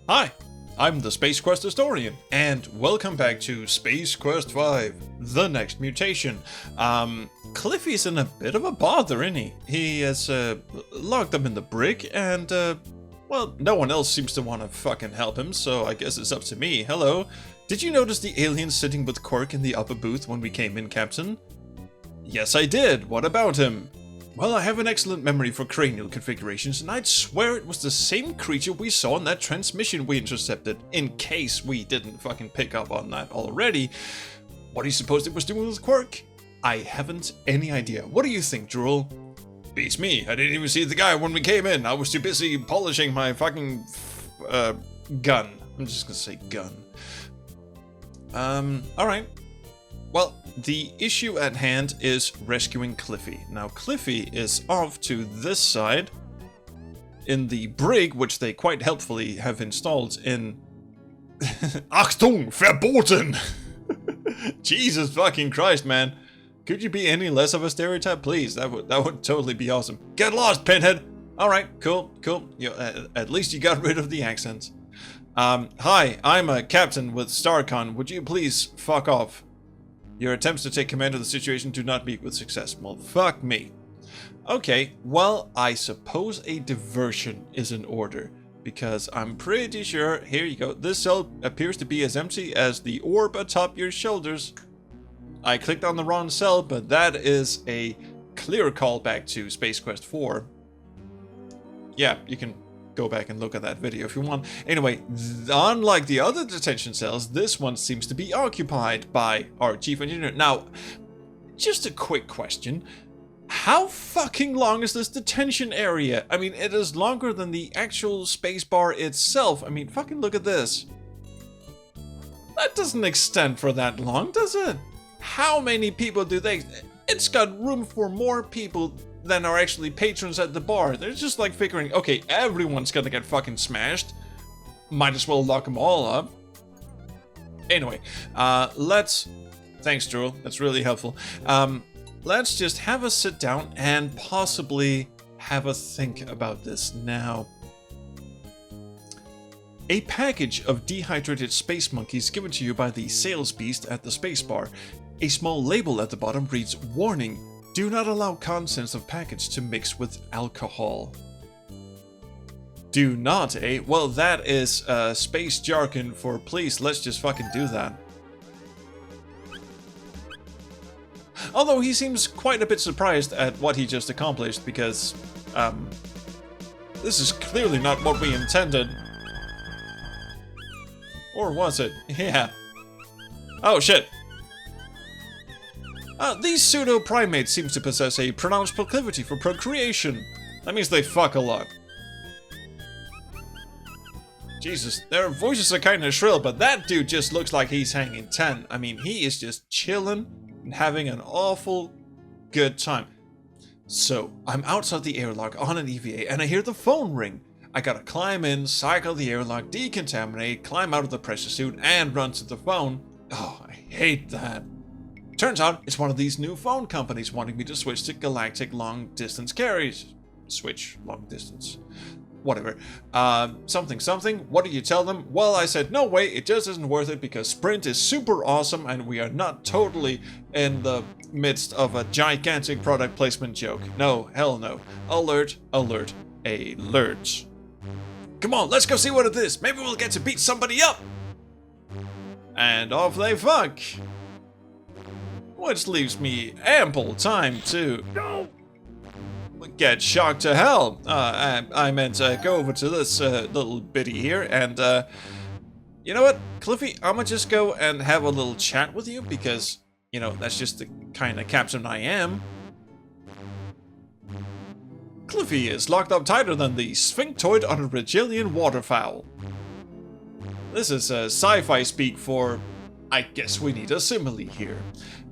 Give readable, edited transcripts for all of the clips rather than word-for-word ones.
Hi, I'm the Space Quest historian, and welcome back to Space Quest 5, The Next Mutation. Cliffy's in a bit of a bother, isn't he? He has locked up in the brig, and well, no one else seems to want to fucking help him, so I guess it's up to me. Hello. Did you notice the alien sitting with Quirk in the upper booth when we came in, Captain? Yes, I did. What about him? Well, I have an excellent memory for cranial configurations, and I'd swear it was the same creature we saw in that transmission we intercepted, in case we didn't fucking pick up on that already. What do you suppose it was doing with Quirk? I haven't any idea. What do you think, Drool? Beats me. I didn't even see the guy when we came in. I was too busy polishing my fucking gun. I'm just gonna say gun. Alright. Well, the issue at hand is rescuing Cliffy. Now, Cliffy is off to this side in the brig, which they quite helpfully have installed in... Achtung, verboten! Jesus fucking Christ, man. Could you be any less of a stereotype, please? That would totally be awesome. Get lost, Pinhead! Alright, cool. At least you got rid of the accent. Hi, I'm a captain with StarCon. Would you please fuck off? Your attempts to take command of the situation do not meet with success. Well, fuck me. Okay, well, I suppose a diversion is in order. Because I'm pretty sure, here you go, this cell appears to be as empty as the orb atop your shoulders. I clicked on the wrong cell, but that is a clear callback to Space Quest 4. Yeah, you can go back and look at that video if you want. Anyway, unlike the other detention cells, this one seems to be occupied by our chief engineer. Now, just a quick question. How fucking long is this detention area? I mean, it is longer than the actual spacebar itself. I mean, fucking look at this. That doesn't extend for that long, does it? How many people do they... It's got room for more people than are actually patrons at the bar. They're just like figuring, okay, everyone's gonna get fucking smashed. Might as well lock them all up. Anyway, thanks, Drew. That's really helpful. Let's just have a sit down and possibly have a think about this now. A package of dehydrated space monkeys given to you by the sales beast at the space bar. A small label at the bottom reads, "Warning. Do not allow contents of package to mix with alcohol." Do not, eh? Well, that is space jargon for please, let's just fucking do that. Although he seems quite a bit surprised at what he just accomplished because, this is clearly not what we intended. Or was it? Yeah. Oh shit. These pseudo-primates seem to possess a pronounced proclivity for procreation. That means they fuck a lot. Jesus, their voices are kinda shrill, but that dude just looks like he's hanging 10. I mean, he is just chilling and having an awful good time. So, I'm outside the airlock on an EVA and I hear the phone ring. I gotta climb in, cycle the airlock, decontaminate, climb out of the pressure suit, and run to the phone. Oh, I hate that. Turns out, it's one of these new phone companies wanting me to switch to galactic long-distance carriers. Switch long-distance. Whatever. Something. What do you tell them? Well, I said, no way, it just isn't worth it because Sprint is super awesome and we are not totally in the midst of a gigantic product placement joke. No, hell no. Alert, alert, alert. Come on, let's go see what it is. Maybe we'll get to beat somebody up. And off they fuck. Which leaves me ample time to get shocked to hell. I meant go over to this little bitty here and you know what, Cliffy, I'ma just go and have a little chat with you because, you know, that's just the kind of captain I am. Cliffy is locked up tighter than the sphinctoid on a Regilian waterfowl. This is sci-fi speak for, I guess we need a simile here.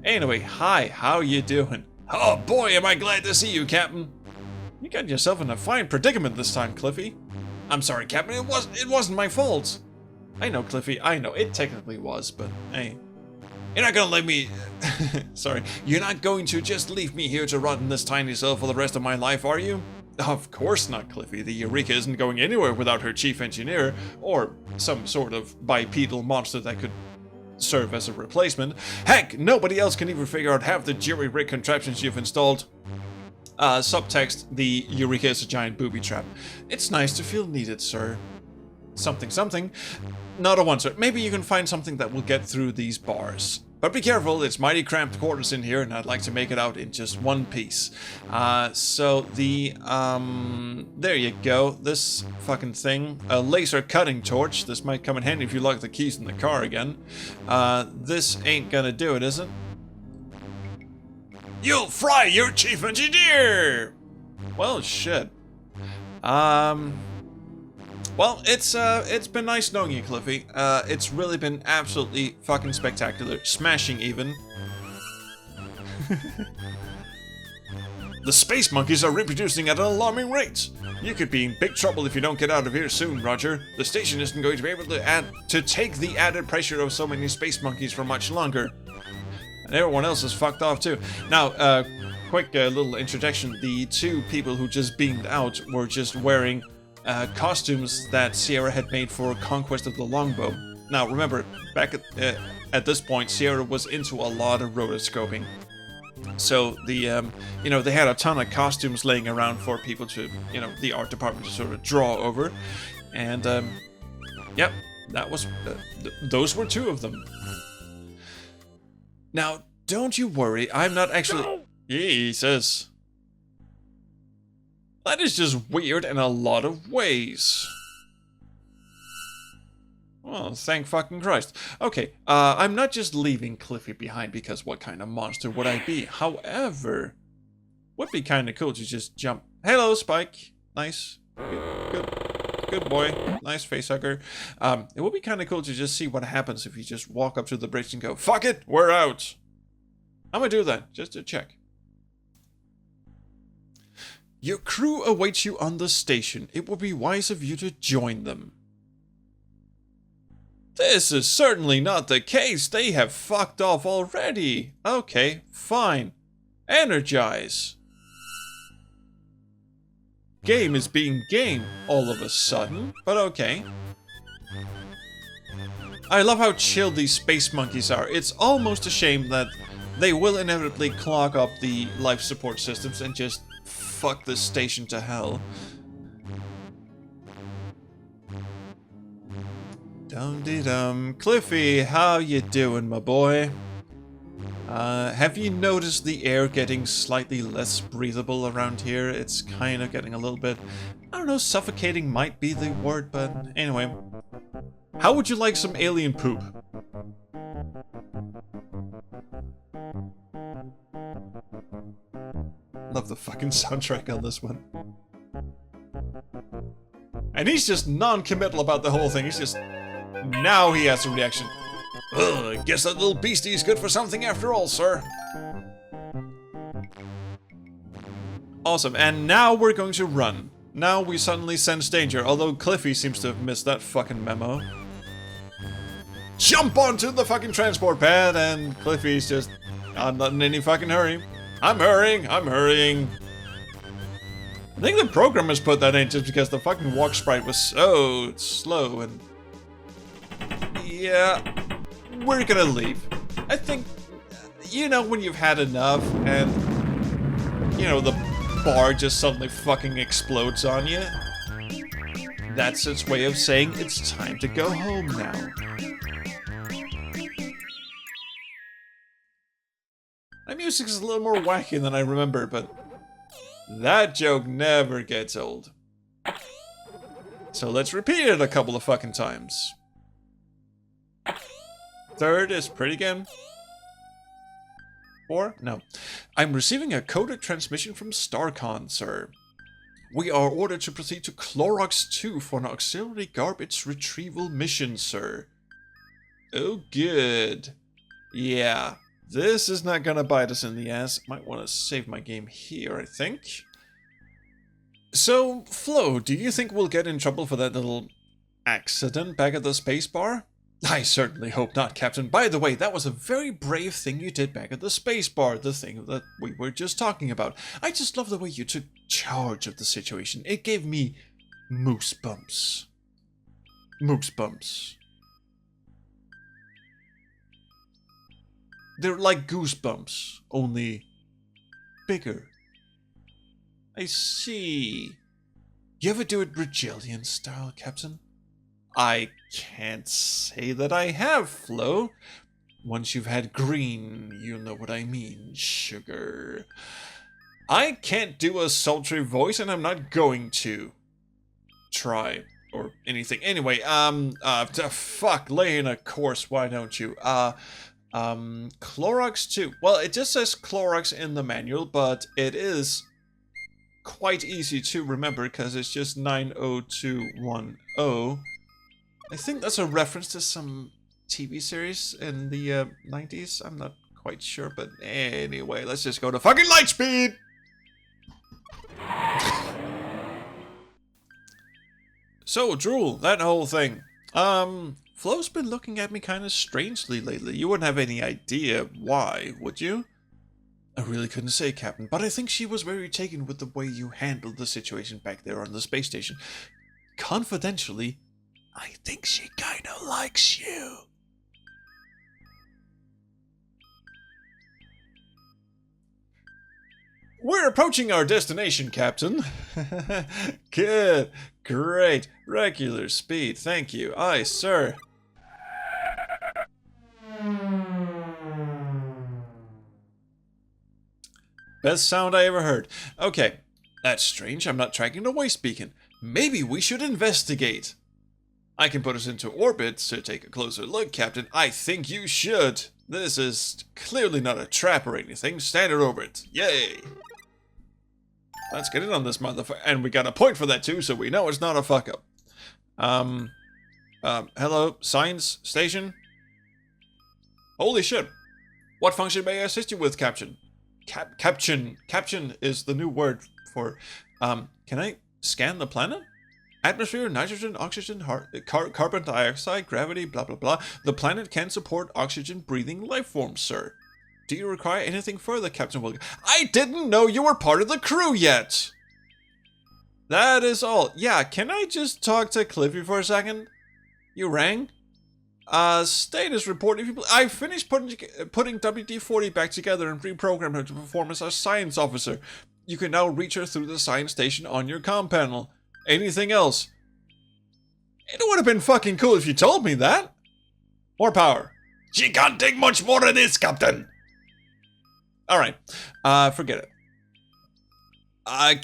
Anyway, hi, how you doing? Oh boy, am I glad to see you, Captain. You got yourself in a fine predicament this time, Cliffy. I'm sorry, Captain, it wasn't my fault. I know, Cliffy, I know, it technically was, but hey. You're not gonna let me... Sorry, you're not going to just leave me here to rot in this tiny cell for the rest of my life, are you? Of course not, Cliffy. The Eureka isn't going anywhere without her chief engineer, or some sort of bipedal monster that could serve as a replacement. Heck, nobody else can even figure out half the jury-rig contraptions you've installed. Subtext, the Eureka is a giant booby trap. It's nice to feel needed, sir. Something, something. Not a one, sir. Maybe you can find something that will get through these bars. But be careful, it's mighty cramped quarters in here, and I'd like to make it out in just one piece. So the, there you go. This fucking thing. A laser cutting torch. This might come in handy if you lock the keys in the car again. This ain't gonna do it, is it? You'll fry your chief engineer! Well, shit. Well, it's been nice knowing you, Cliffy. It's really been absolutely fucking spectacular. Smashing, even. The space monkeys are reproducing at an alarming rate. You could be in big trouble if you don't get out of here soon, Roger. The station isn't going to be able to take the added pressure of so many space monkeys for much longer. And everyone else is fucked off, too. Now, quick little introduction. The two people who just beamed out were just wearing costumes that Sierra had made for Conquest of the Longbow. Now, remember, back at this point, Sierra was into a lot of rotoscoping. So the, you know, they had a ton of costumes laying around for people to, you know, the art department to sort of draw over. And, yep, that was, those were two of them. Now, don't you worry, I'm not actually... Jesus. That is just weird in a lot of ways. Well, thank fucking Christ. Okay, I'm not just leaving Cliffy behind because what kind of monster would I be? However, would be kind of cool to just jump. Hello, Spike. Nice. Good boy. Nice facehugger. It would be kind of cool to just see what happens if you just walk up to the bridge and go, fuck it, we're out. I'm gonna do that, just to check. Your crew awaits you on the station. It would be wise of you to join them. This is certainly not the case. They have fucked off already. Okay, fine. Energize. Game is being game all of a sudden, but okay. I love how chill these space monkeys are. It's almost a shame that they will inevitably clog up the life support systems and just fuck this station to hell. Dum-de-dum. Cliffy, how you doing, my boy? Have you noticed the air getting slightly less breathable around here? It's kind of getting a little bit, I don't know, suffocating might be the word, but anyway. How would you like some alien poop? Love the fucking soundtrack on this one. And he's just non-committal about the whole thing. He's just... Now he has a reaction. Ugh, I guess that little beastie is good for something after all, sir. Awesome, and now we're going to run. Now we suddenly sense danger, although Cliffy seems to have missed that fucking memo. Jump onto the fucking transport pad, and Cliffy's just... I'm not in any fucking hurry. I'm hurrying, I'm hurrying. I think the programmers put that in just because the fucking walk sprite was so slow and... Yeah, we're gonna leave. I think, you know, when you've had enough and, you know, the bar just suddenly fucking explodes on you. That's its way of saying it's time to go home now. My music's a little more wacky than I remember, but that joke never gets old. So let's repeat it a couple of fucking times. Third is pretty again. 4? No. I'm receiving a coded transmission from Starcon, sir. We are ordered to proceed to Clorox II for an auxiliary garbage retrieval mission, sir. Oh, good. Yeah. This is not gonna bite us in the ass. Might want to save my game here, I think. So, Flo, do you think we'll get in trouble for that little accident back at the space bar? I certainly hope not, Captain. By the way, that was a very brave thing you did back at the space bar, the thing that we were just talking about. I just love the way you took charge of the situation. It gave me moose bumps. Moose bumps. They're like goosebumps, only bigger. I see. You ever do it Brazilian style, Captain? I can't say that I have, Flo. Once you've had green, you'll know what I mean, sugar. I can't do a sultry voice, and I'm not going to try or anything. Anyway, fuck, lay in a course, why don't you? Clorox II. Well, it just says Clorox in the manual, but it is quite easy to remember because it's just 90210. I think that's a reference to some TV series in the 90s. I'm not quite sure, but anyway, let's just go to fucking light speed! So, Drool, that whole thing. Flo's been looking at me kind of strangely lately. You wouldn't have any idea why, would you? I really couldn't say, Captain, but I think she was very taken with the way you handled the situation back there on the space station. Confidentially, I think she kind of likes you. We're approaching our destination, Captain. Good. Great. Regular speed. Thank you. Aye, sir. Best sound I ever heard. Okay. That's strange. I'm not tracking the waste beacon. Maybe we should investigate. I can put us into orbit to take a closer look, Captain. I think you should. This is clearly not a trap or anything. Standard orbit. Yay. Let's get in on this motherfucker. And we got a point for that too, so we know it's not a fuck up. Hello, science station? Holy shit. What function may I assist you with, Captain? Caption. Caption is the new word for, can I scan the planet? Atmosphere, nitrogen, oxygen, carbon dioxide, gravity, blah blah blah. The planet can support oxygen-breathing life forms, sir. Do you require anything further, Captain William? I didn't know you were part of the crew yet! That is all. Yeah, can I just talk to Cliffy for a second? You rang? Status report. If you I finished putting WD-40 back together and reprogrammed her to perform as our science officer. You can now reach her through the science station on your comm panel. Anything else? It would have been fucking cool if you told me that. More power. She can't take much more of this, Captain. Alright. Forget it. Hi,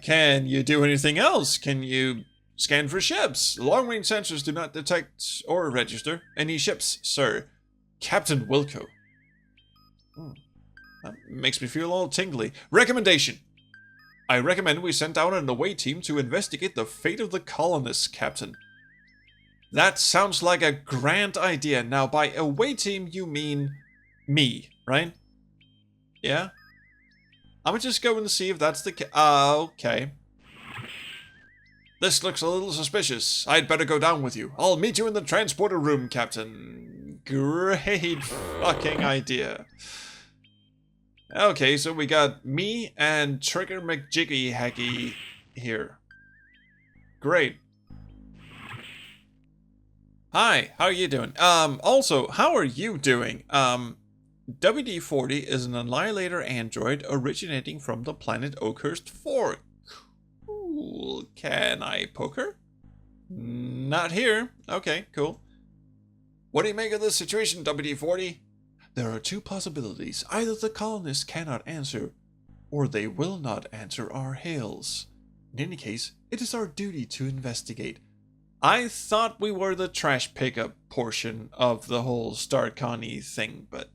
can you do anything else? Can you scan for ships? Long-range sensors do not detect or register any ships, sir. Captain Wilco. That makes me feel all tingly. Recommendation. I recommend we send out an away team to investigate the fate of the colonists, Captain. That sounds like a grand idea. Now, by away team, you mean me, right? Yeah? I'm gonna just go and see if that's the case. Okay. This looks a little suspicious. I'd better go down with you. I'll meet you in the transporter room, Captain. Great fucking idea. Okay, so we got me and Trigger McJiggy Hacky here. Great. Hi, how are you doing? Also, how are you doing? WD-40 is an annihilator android originating from the planet Oakhurst 4. Cool. Can I poke her? Not here. Okay, cool. What do you make of this situation, WD-40? There are two possibilities. Either the colonists cannot answer, or they will not answer our hails. In any case, it is our duty to investigate. I thought we were the trash pickup portion of the whole StarCon-y thing, but...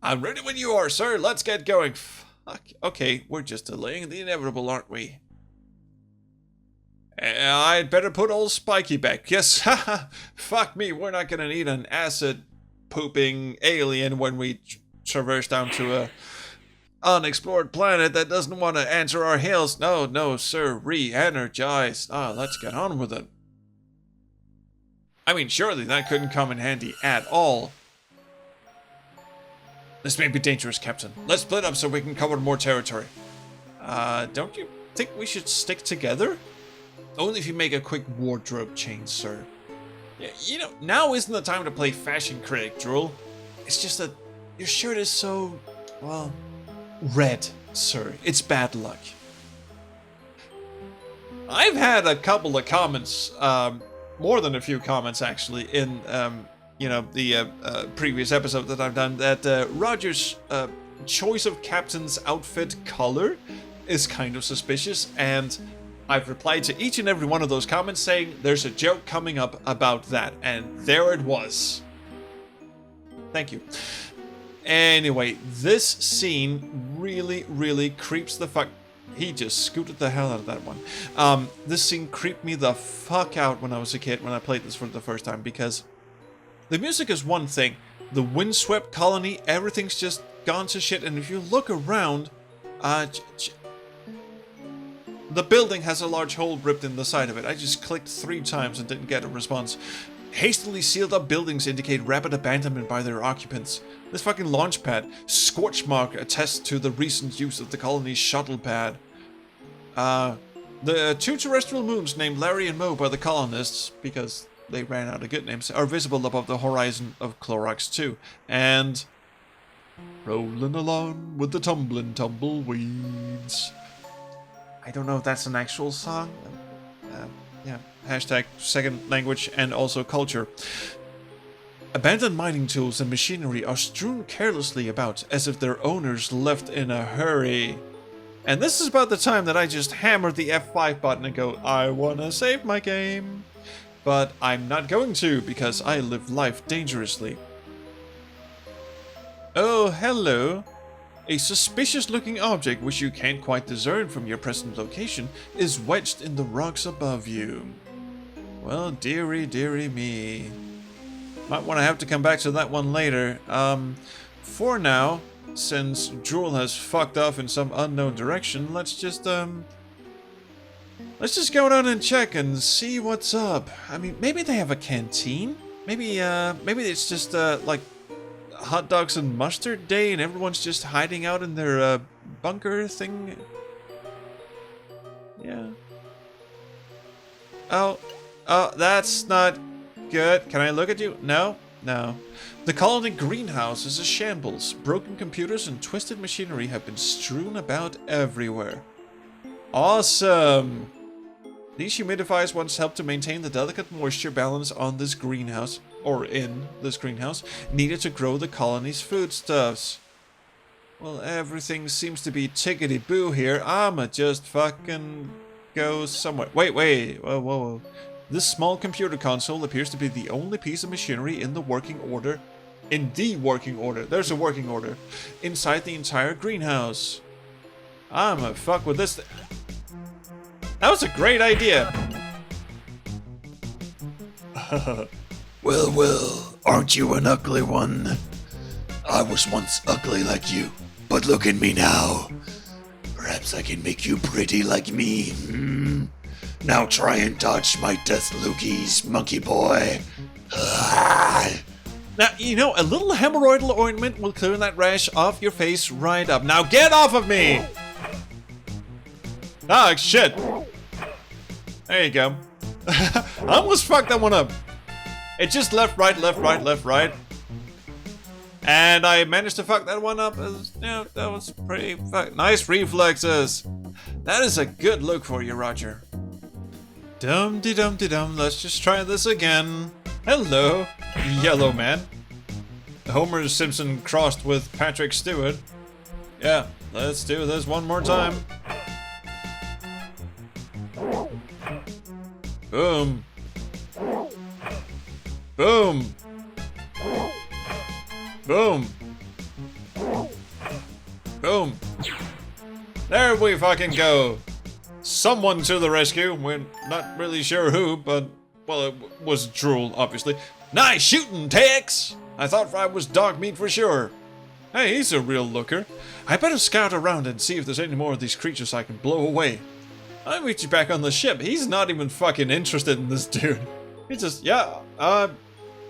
I'm ready when you are, sir. Let's get going. Fuck. Okay, we're just delaying the inevitable, aren't we? I'd better put old Spiky back. Yes, haha. Fuck me, we're not gonna need an acid-pooping alien when we traverse down to a unexplored planet that doesn't want to answer our hails. No, sir, re-energize. Let's get on with it. I mean, surely that couldn't come in handy at all. This may be dangerous, Captain. Let's split up so we can cover more territory. Don't you think we should stick together? Only if you make a quick wardrobe change, sir. Yeah, you know, now isn't the time to play fashion critic, Drool. It's just that your shirt is so, well, red, sir. It's bad luck. I've had a couple of comments, more than a few comments actually, in, you know, the previous episode that I've done, that Roger's choice of Captain's outfit color is kind of suspicious, and I've replied to each and every one of those comments saying there's a joke coming up about that, and there it was. Thank you. Anyway, this scene really creeps the fuck... He just scooted the hell out of that one. This scene creeped me the fuck out when I was a kid, when I played this for the first time, because the music is one thing. The windswept colony, everything's just gone to shit, and if you look around, the building has a large hole ripped in the side of it. I just clicked 3 times and didn't get a response. Hastily sealed up buildings indicate rapid abandonment by their occupants. This fucking launch pad. Scorch mark attests to the recent use of the colony's shuttle pad. The 2 terrestrial moons named Larry and Moe by the colonists, because they ran out of good names, are visible above the horizon of Clorox II. And... rolling along with the tumbling tumbleweeds. I don't know if that's an actual song. Yeah. Hashtag second language and also culture. Abandoned mining tools and machinery are strewn carelessly about as if their owners left in a hurry. And this is about the time that I just hammer the F5 button and go, I wanna save my game. But I'm not going to, because I live life dangerously. Oh, hello. A suspicious-looking object which you can't quite discern from your present location is wedged in the rocks above you. Well, dearie me. Might want to have to come back to that one later. For now, since Drool has fucked off in some unknown direction, let's just go down and check and see what's up. I mean, maybe they have a canteen? Maybe it's just, like, hot dogs and mustard day and everyone's just hiding out in their bunker thing. Yeah. Oh, that's not good. Can I look at you? No. The colony greenhouse is a shambles. Broken computers and twisted machinery have been strewn about everywhere. Awesome. These humidifiers once helped to maintain the delicate moisture balance on this greenhouse, or in this greenhouse, needed to grow the colony's foodstuffs. Well, everything seems to be tickety-boo here. I'ma just fucking go somewhere. Wait. Whoa. This small computer console appears to be the only piece of machinery in the working order. There's a working order. Inside the entire greenhouse. I'ma fuck with this. That was a great idea. Well, aren't you an ugly one? I was once ugly like you, but look at me now. Perhaps I can make you pretty like me, hmm? Now try and dodge my death loogies, monkey boy. Now, you know, a little hemorrhoidal ointment will clear that rash off your face right up. Now get off of me! Ah, shit. There you go. I almost fucked that one up. It just left, right. And I managed to fuck that one up. Yeah, that was pretty nice reflexes. That is a good look for you, Roger. Dum-de-dum-de-dum. Let's just try this again. Hello, yellow man. Homer Simpson crossed with Patrick Stewart. Yeah, let's do this one more time. Boom. Boom. Boom. Boom. There we fucking go. Someone to the rescue. We're not really sure who, but, well, it was Drool, obviously. Nice shooting, Tex! I thought I was dog meat for sure. Hey, he's a real looker. I better scout around and see if there's any more of these creatures I can blow away. I'll meet you back on the ship. He's not even fucking interested in this dude. He just, yeah, I'm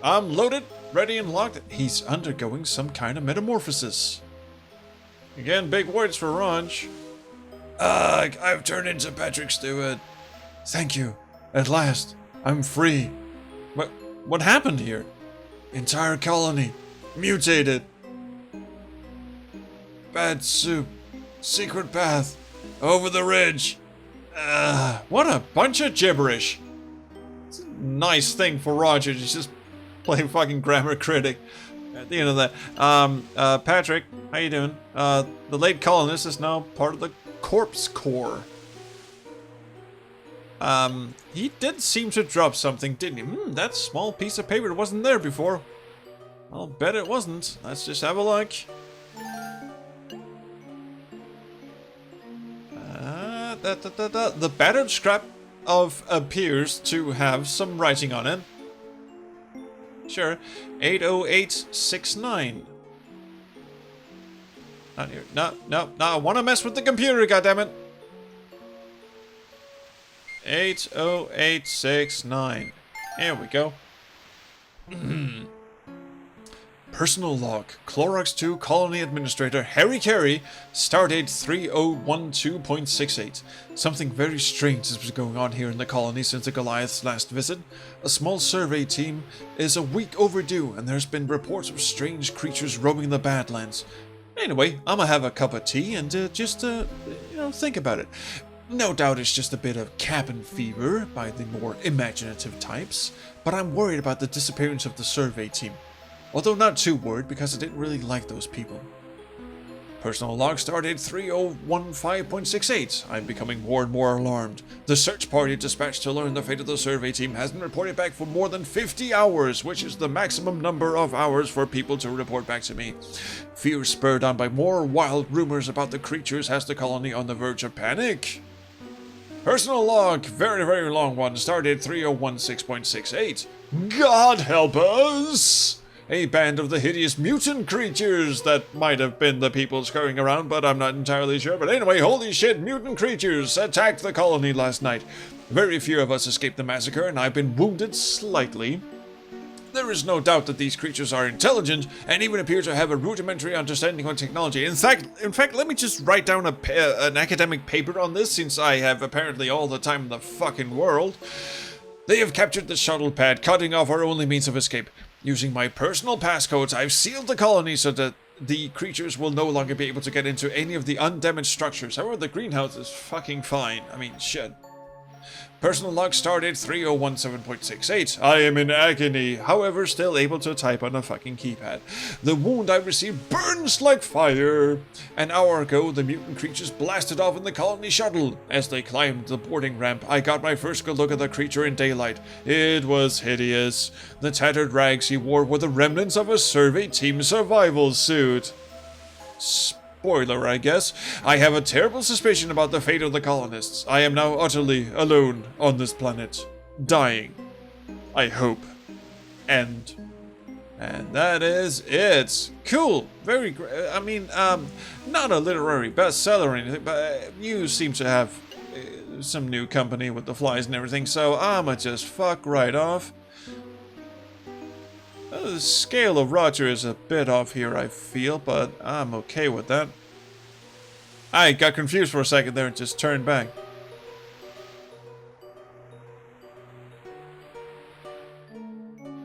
loaded, ready and locked. He's undergoing some kind of metamorphosis. Again, big words for Ranch. I've turned into Patrick Stewart. Thank you. At last, I'm free. What happened here? Entire colony mutated. Bad soup. Secret path. Over the ridge. What a bunch of gibberish. It's a nice thing for Roger to just play fucking grammar critic at the end of that. Patrick, how you doing? The late colonist is now part of the Corpse Corps. He did seem to drop something, didn't he? That small piece of paper wasn't there before. I'll bet it wasn't. Let's just have a look. The battered scrap appears to have some writing on it. Sure. 80869. Not here. No, I want to mess with the computer, goddammit. 80869. There we go. Personal log. Clorox II Colony Administrator Harry Carey. Stardate 3012.68. Something very strange has been going on here in the colony since the Goliath's last visit. A small survey team is a week overdue, and there's been reports of strange creatures roaming the Badlands. Anyway, I'm gonna have a cup of tea and just think about it. No doubt it's just a bit of cabin fever by the more imaginative types, but I'm worried about the disappearance of the survey team. Although not too worried because I didn't really like those people. Personal log stardate 3015.68. I'm becoming more and more alarmed. The search party dispatched to learn the fate of the survey team hasn't reported back for more than 50 hours, which is the maximum number of hours for people to report back to me. Fear spurred on by more wild rumors about the creatures has the colony on the verge of panic. Personal log, very, very long one, stardate 3016.68. God help us! A band of the hideous mutant creatures that might have been the people scurrying around, but I'm not entirely sure. But anyway, holy shit, mutant creatures attacked the colony last night. Very few of us escaped the massacre, and I've been wounded slightly. There is no doubt that these creatures are intelligent, and even appear to have a rudimentary understanding of technology. In fact, let me just write down an academic paper on this, since I have apparently all the time in the fucking world. They have captured the shuttle pad, cutting off our only means of escape. Using my personal passcodes, I've sealed the colony so that the creatures will no longer be able to get into any of the undamaged structures. However, the greenhouse is fucking fine. I mean, shit. Personal log stardate 3017.68. I am in agony, however, still able to type on a fucking keypad. The wound I received burns like fire. An hour ago, the mutant creatures blasted off in the colony shuttle. As they climbed the boarding ramp, I got my first good look at the creature in daylight. It was hideous. The tattered rags he wore were the remnants of a survey team survival suit. Spoiler, I guess. I have a terrible suspicion about the fate of the colonists. I am now utterly alone on this planet. Dying. I hope. End. And that is it. Cool. Very great. I mean, not a literary bestseller or anything, but you seem to have some new company with the flies and everything, so I'ma just fuck right off. The scale of Roger is a bit off here, I feel, but I'm okay with that. I got confused for a second there and just turned back.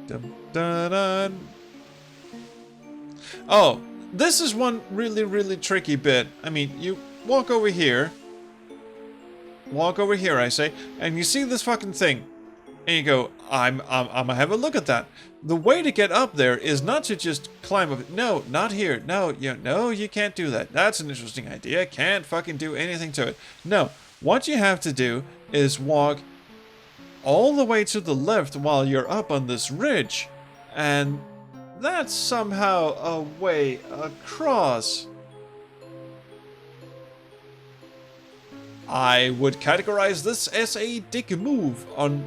Dun, dun, dun. Oh, this is one really, really tricky bit. I mean, you walk over here. Walk over here, I say, and you see this fucking thing. And you go, I'm gonna have a look at that. The way to get up there is not to just climb up. No, not here. No, you can't do that. That's an interesting idea. Can't fucking do anything to it. No, what you have to do is walk all the way to the left while you're up on this ridge. And that's somehow a way across. I would categorize this as a dick move on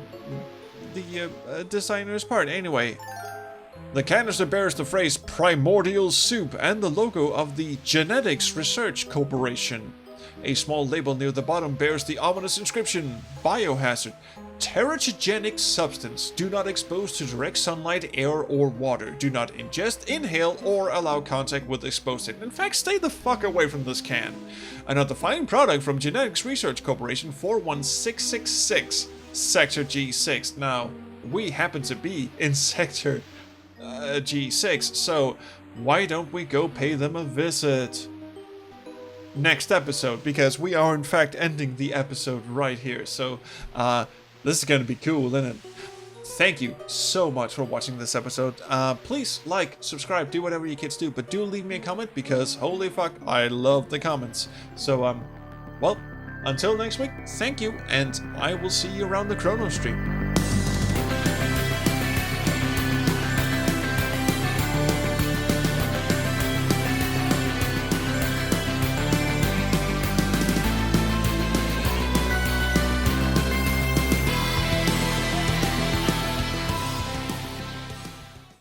the designer's part. Anyway, the canister bears the phrase primordial soup and the logo of the Genetics Research Corporation. A small label near the bottom bears the ominous inscription, Biohazard. teratogenic substance. Do not expose to direct sunlight, air, or water. Do not ingest, inhale, or allow contact with exposed it. In fact, stay the fuck away from this can. A notifying product from Genetics Research Corporation 41666, Sector G6. Now, we happen to be in Sector G6, so why don't we go pay them a visit? Next episode, because we are in fact ending the episode right here, so this is gonna be cool, isn't it? Thank you so much for watching this episode. Please like, subscribe, do whatever you kids do, but do leave me a comment, because holy fuck, I love the comments. So well, until next week, thank you, and I will see you around the Chrono Stream.